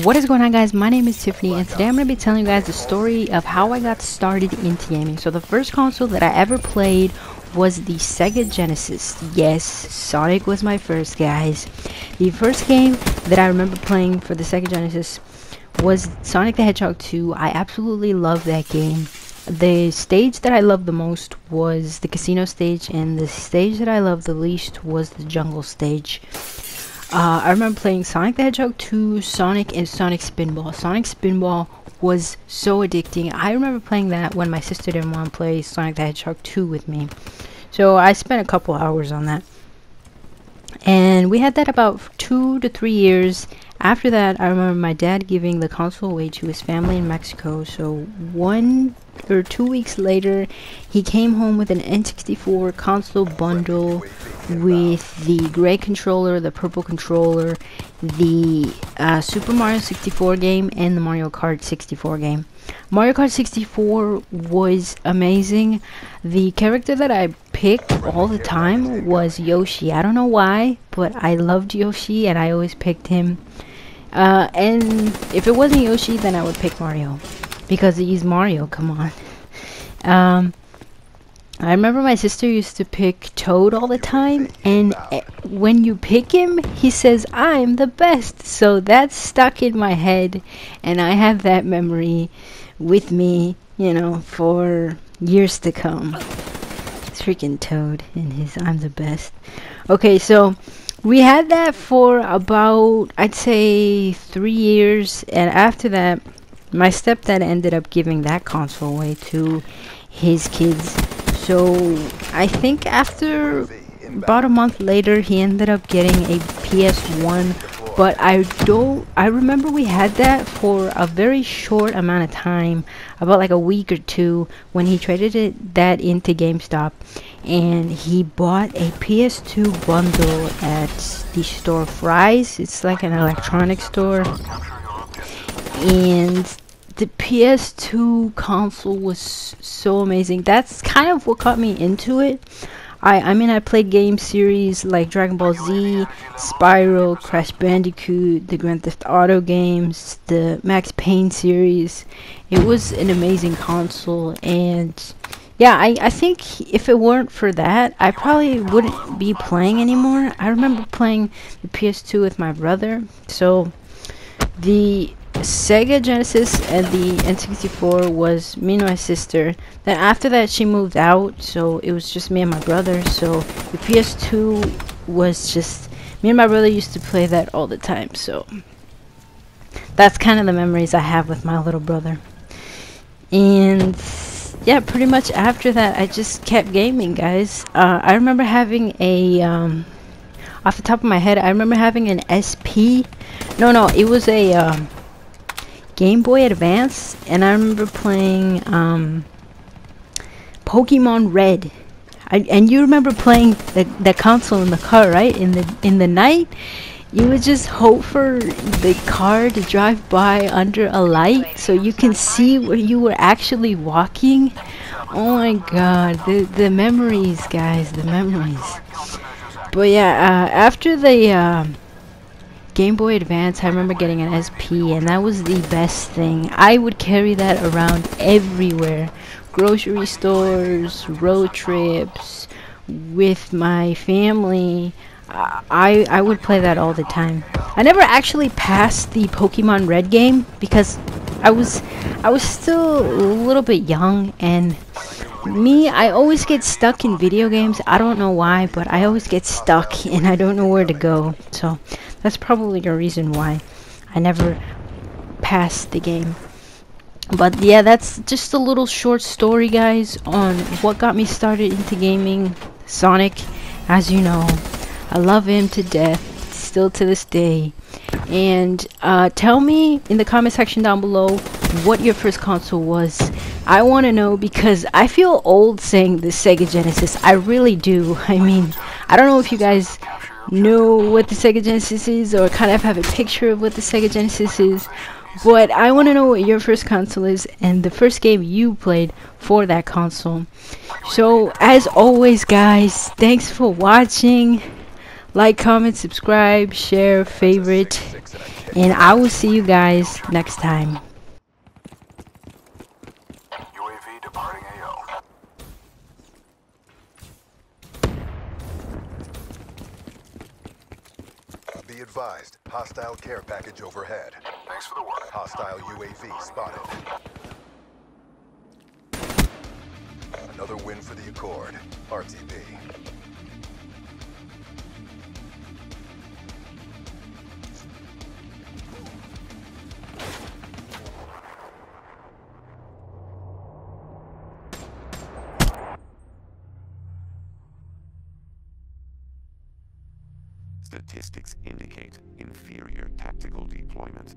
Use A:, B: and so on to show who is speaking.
A: What is going on, guys? My name is Tiffany, and today I'm going to be telling you guys the story of how I got started into gaming. So the first console that I ever played was the Sega Genesis. Yes, Sonic was my first, guys. The first game that I remember playing for the Sega Genesis was Sonic the Hedgehog 2. I absolutely love that game. The stage that I loved the most was the casino stage, and the stage that I loved the least was the jungle stage. I remember playing Sonic the Hedgehog 2, Sonic, and Sonic Spinball. Sonic Spinball was so addicting. I remember playing that when my sister didn't want to play Sonic the Hedgehog 2 with me. So I spent a couple hours on that. And we had that about 2 to 3 years. After that, I remember my dad giving the console away to his family in Mexico. So 1 or 2 weeks later, he came home with an N64 console bundle with the gray controller, the purple controller, the Super Mario 64 game, and the Mario Kart 64 game. Mario Kart 64 was amazing. The character that I picked all the time was Yoshi. I don't know why, but I loved Yoshi and I always picked him. And if it wasn't Yoshi, then I would pick Mario, because he's Mario, come on. I remember my sister used to pick Toad all the time, and when you pick him, he says, "I'm the best." So that's stuck in my head, and I have that memory with me, you know, for years to come. It's freaking Toad and his "I'm the best." Okay, so we had that for about, I'd say, 3 years, and after that, my stepdad ended up giving that console away to his kids. So I think after about a month later, he ended up getting a PS1, but I remember we had that for a very short amount of time, about like a week or two, when he traded that into GameStop, and he bought a PS2 bundle at the store Fry's. It's like an electronics store, and the PS2 console was so amazing. That's kind of what got me into it. I mean, I played game series like Dragon Ball Z, Spyro, Crash Bandicoot, the Grand Theft Auto games, the Max Payne series. It was an amazing console, and yeah, I think if it weren't for that, I probably wouldn't be playing anymore. I remember playing the PS2 with my brother. So the Sega Genesis and the N64 was me and my sister. Then after that, she moved out, so it was just me and my brother. So the PS2 was just me and my brother used to play that all the time. So that's kind of the memories I have with my little brother. And yeah, pretty much after that, I just kept gaming, guys. I remember having a off the top of my head, I remember having an SP. No, it was a Game Boy Advance, and I remember playing Pokemon Red. And you remember playing the console in the car, right? In the night, you would just hope for the car to drive by under a light so you can see where you were actually walking. Oh my god, the memories, guys, the memories. But yeah, after the Game Boy Advance, I remember getting an SP, and that was the best thing. I would carry that around everywhere. Grocery stores, road trips, with my family. I would play that all the time. I never actually passed the Pokemon Red game because I was still a little bit young, and I always get stuck in video games. I don't know why, but I always get stuck and I don't know where to go. So that's probably a reason why I never passed the game. But yeah, that's just a little short story, guys, on what got me started into gaming. Sonic, as you know, I love him to death, still to this day. And tell me in the comment section down below what your first console was. I want to know, because I feel old saying the Sega Genesis. I really do. I mean, I don't know if you guys know what the Sega Genesis is, or kind of have a picture of what the Sega Genesis is, But I want to know what your first console is and the first game you played for that console. So as always guys, thanks for watching. Like, comment, subscribe, share, favorite, and I will see you guys next time.
B: UAV departing AO.
C: Be advised, hostile care package overhead.
B: Thanks for the work.
C: Hostile UAV spotted. Another win for the Accord. RTB.
D: Statistics indicate inferior tactical deployment.